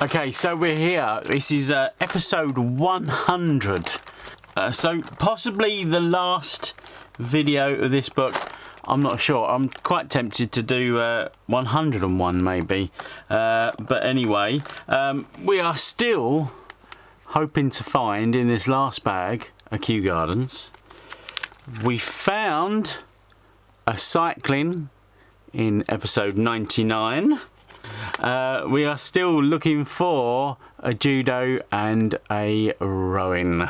Okay, so we're here. This is episode 100. So possibly the last video of this book. I'm not sure. I'm quite tempted to do 101 maybe. But anyway, we are still hoping to find in this last bag a Kew Gardens. We found a cycling in episode 99. We are still looking for a judo and a rowing.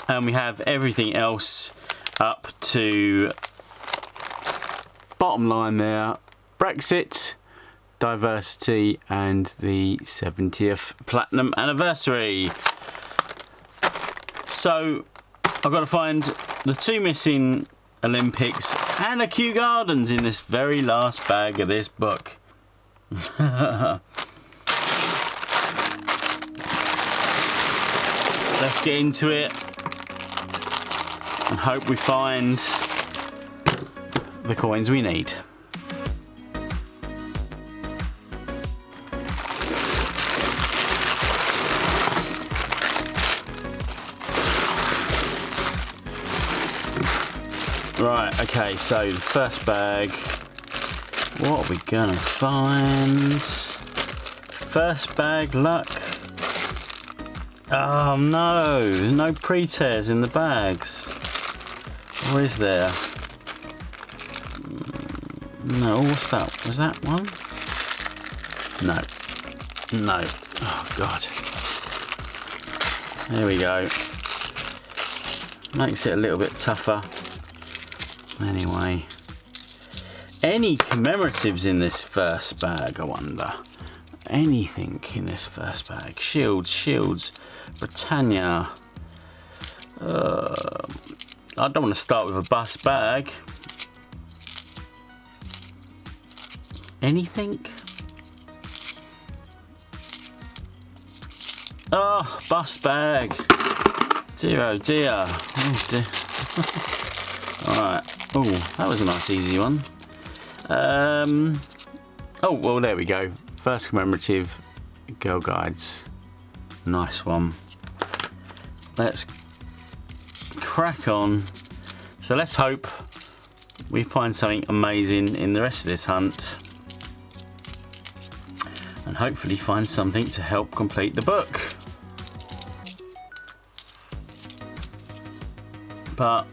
And we have everything else up to bottom line there. Brexit, diversity and the 70th platinum anniversary. So I've got to find the two missing Olympics and a Kew Gardens in this very last bag of this book. Let's get into it and hope we find the coins we need. Right, okay, so the first bag. What are we gonna find? First bag luck. Oh no, no pre-tears in the bags. Or is there? No, what's that? Was that one? No. No. Oh god. There we go. Makes it a little bit tougher. Anyway. Any commemoratives in this first bag, I wonder? Anything in this first bag? Shields, Britannia. I don't want to start with a bust bag. Anything? Oh, bust bag. Dear oh dear. Oh dear. Alright. Oh, that was a nice easy one. Oh, well, there we go. First commemorative Girl Guides. Nice one. Let's crack on. So let's hope we find something amazing in the rest of this hunt. And hopefully find something to help complete the book. But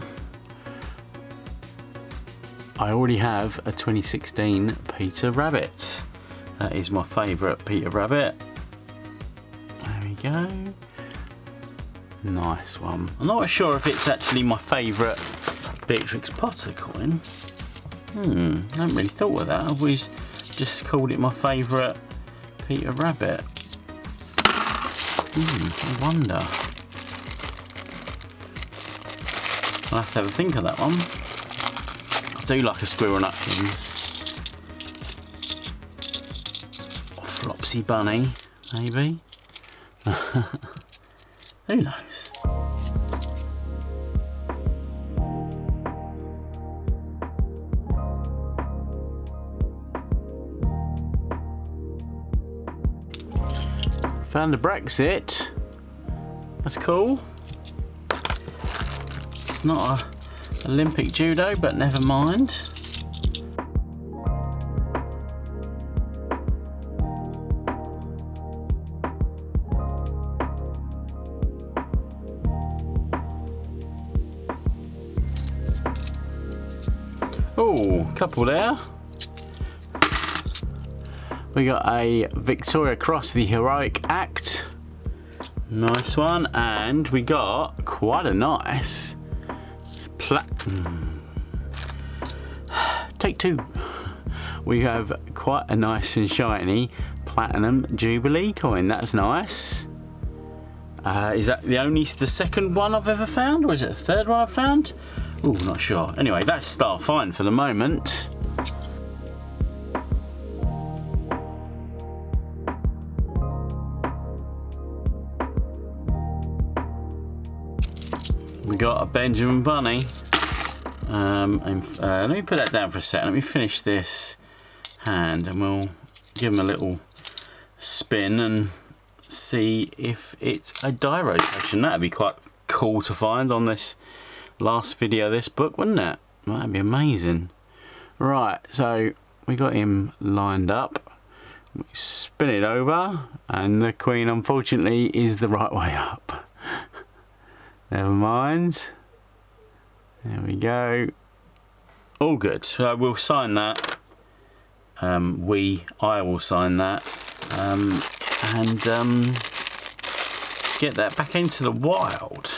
I already have a 2016 Peter Rabbit. That is my favourite Peter Rabbit. There we go. Nice one. I'm not sure if it's actually my favourite Beatrix Potter coin. I haven't really thought of that. I've always just called it my favourite Peter Rabbit. I wonder. I'll have to have a think of that one. I do like a Squirrel Nutkins. Or Flopsy Bunny, maybe. Who knows? Found a Brexit. That's cool. It's not a Olympic judo, but never mind. Oh, couple there. We got a Victoria Cross, the Heroic Act. Nice one. And we got quite a nice Take two. We have quite a nice and shiny Platinum Jubilee coin. That's nice. Is that the second one I've ever found, or is it the third one I've found? Oh, not sure. Anyway, that's star fine for the moment. We got a Benjamin Bunny. Let me put that down for a second. Let me finish this hand and we'll give him a little spin and see if it's a die rotation. That'd be quite cool to find on this last video of this book, wouldn't it? That'd be amazing. Right, so we got him lined up. We spin it over, and the Queen unfortunately is the right way up. Never mind. There we go. All good. So we'll sign that. I will sign that, and get that back into the wild.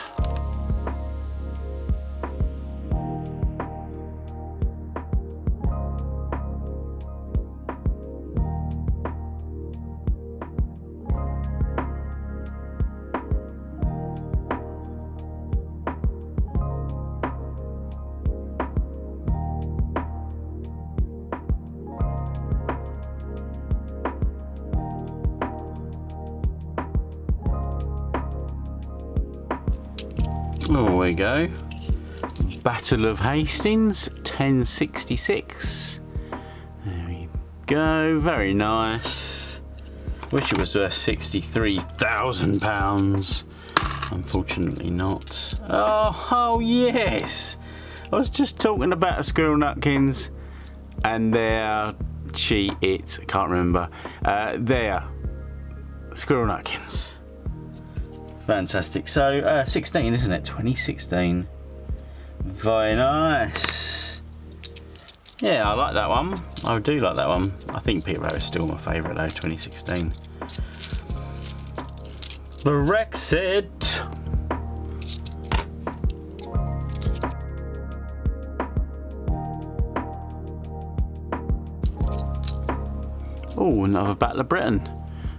There we go. Battle of Hastings, 1066. There we go. Very nice. Wish it was worth £63,000. Unfortunately not. Oh yes. I was just talking about a Squirrel Nutkins, and there she is. I can't remember. There. Squirrel Nutkins. Fantastic. So 16, isn't it? 2016. Very nice. Yeah, I like that one. I do like that one. I think Peter Rabbit's still my favourite though, 2016. Brexit. Oh, another Battle of Britain.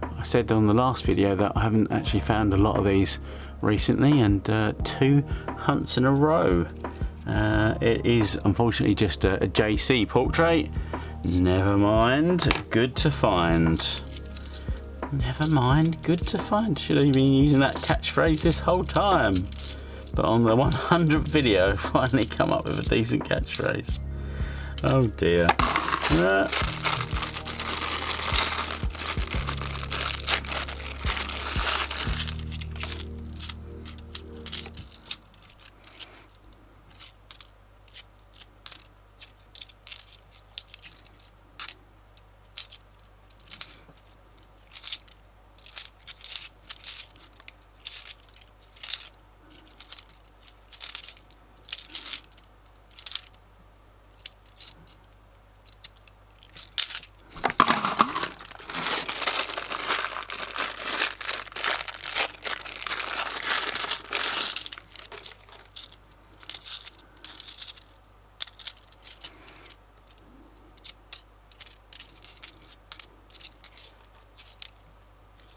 I said on the last video that I haven't actually found a lot of these recently, and 2 hunts in a row. It is unfortunately just a JC portrait. Never mind, good to find. Never mind, good to find. Should have been using that catchphrase this whole time. But on the 100th video, I finally come up with a decent catchphrase. Oh dear.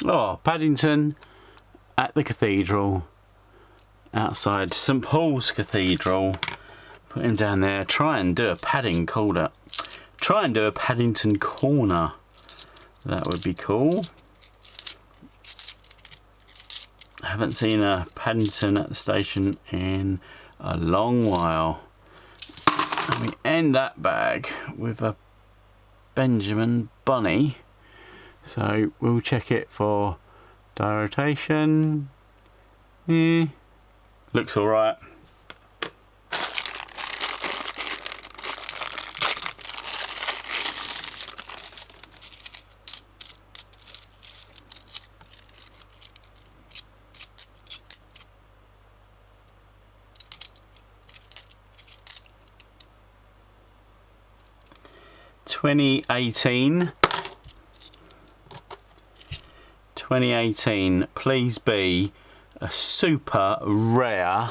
Oh, Paddington at the cathedral, outside St Paul's Cathedral. Put him down there. Try and do a Paddington corner. Try and do a Paddington corner. That would be cool. I haven't seen a Paddington at the station in a long while. And we end that bag with a Benjamin Bunny. So we'll check it for die rotation. Looks alright. $2018, please be a super rare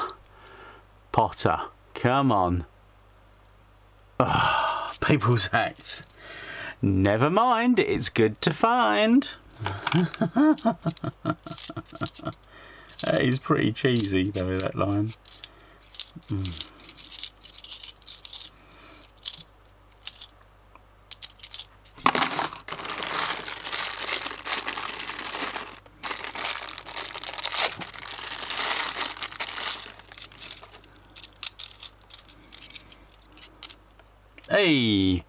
Potter. Come on. Oh, People's Act. Never mind, it's good to find. That is pretty cheesy though, that line. Hey,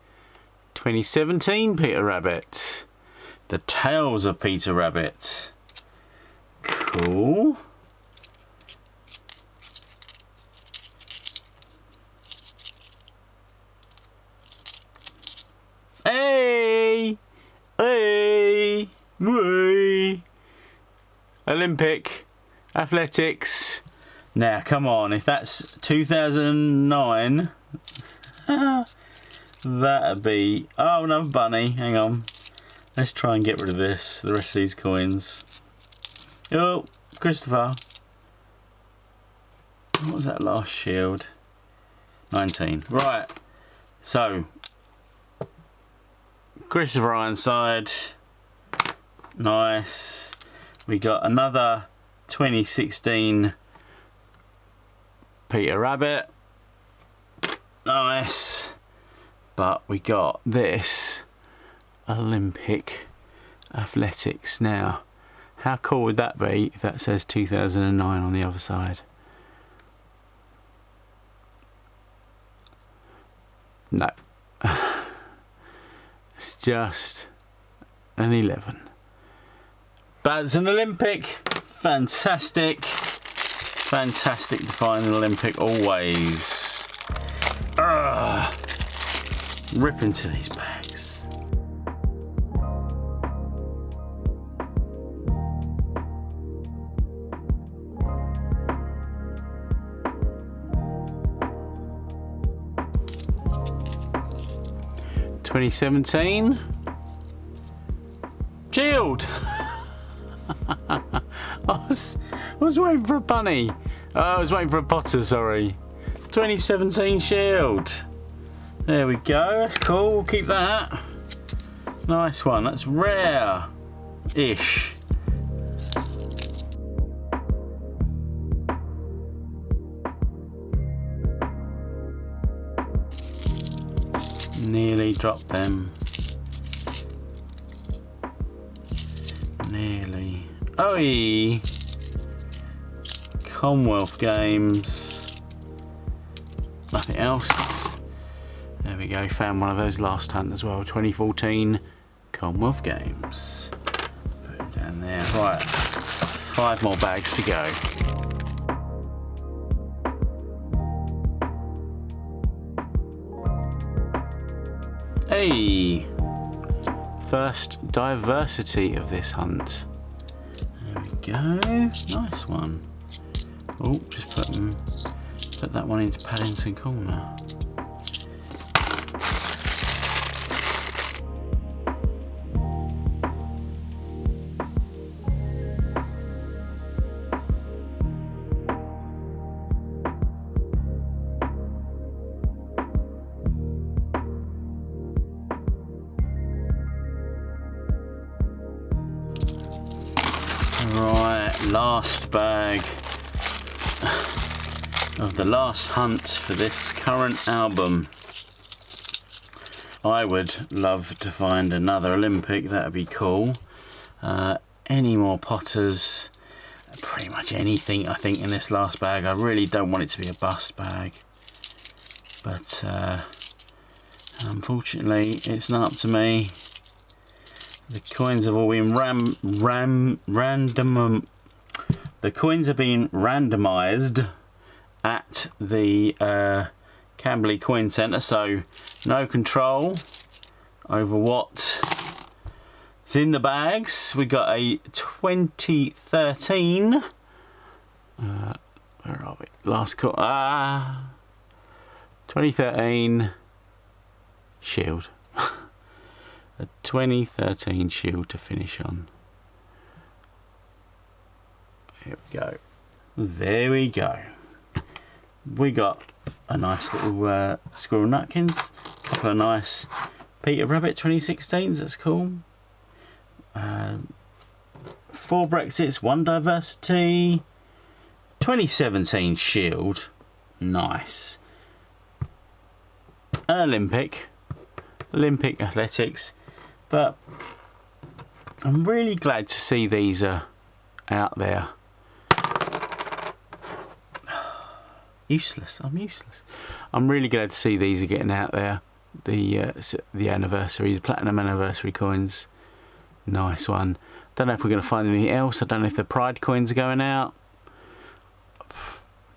2017 Peter Rabbit. The Tales of Peter Rabbit. cool. Hey! Hey! Whee! Olympic athletics. Now, come on, if that's 2009, that'd be... Oh, another bunny. Hang on. Let's try and get rid of this, the rest of these coins. Oh, Christopher. What was that last shield? 19. Right. So, Christopher Ironside. Nice. We got another 2016 Peter Rabbit. Nice. But we got this Olympic athletics. Now, how cool would that be if that says 2009 on the other side? No. It's just an 11. But it's an Olympic. Fantastic. Fantastic to find an Olympic always. Rip into these bags. $2017 Shield. I was waiting for a bunny. I was waiting for a Potter, sorry. 2017 Shield. There we go, that's cool, we'll keep that. Nice one, that's rare-ish. Nearly dropped them. Nearly. Oi! Commonwealth Games. Nothing else. There we go, found one of those last hunt as well. 2014 Commonwealth Games. Put it down there. Right, 5 more bags to go. Hey! First diversity of this hunt. There we go. Nice one. Oh, just put that one into Paddington Corner. Right, last bag of the last hunt for this current album. I would love to find another Olympic, that would be cool. Any more Potters, pretty much anything I think in this last bag. I really don't want it to be a bust bag, but unfortunately it's not up to me. The coins have all been the coins have been randomized at the Camberley Coin Centre, so no control over what's in the bags. We got a 2013 where are we? Last call. 2013 Shield. A 2013 Shield to finish on. Here we go. There we go. We got a nice little Squirrel Nutkins, a couple of nice Peter Rabbit 2016s, that's cool. 4 Brexits, 1 diversity. 2017 Shield, nice. Olympic athletics, but I'm really glad to see these are out there. Useless, I'm useless. I'm really glad to see these are getting out there. The anniversary, the platinum anniversary coins, nice one. Don't know if we're going to find anything else. I don't know if the pride coins are going out.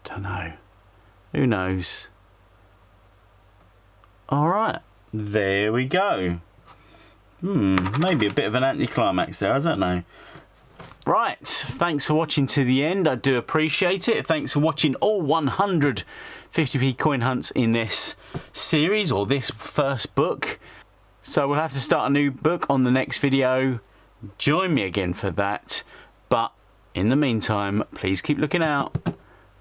Don't know. Who knows? Alright, there we go. Maybe a bit of an anticlimax there, I don't know. Right, thanks for watching to the end. I do appreciate it. Thanks for watching all 100 50p coin hunts in this series, or this first book. So we'll have to start a new book on the next video. Join me again for that. But in the meantime, please keep looking out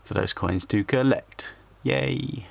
for those coins to collect. Yay!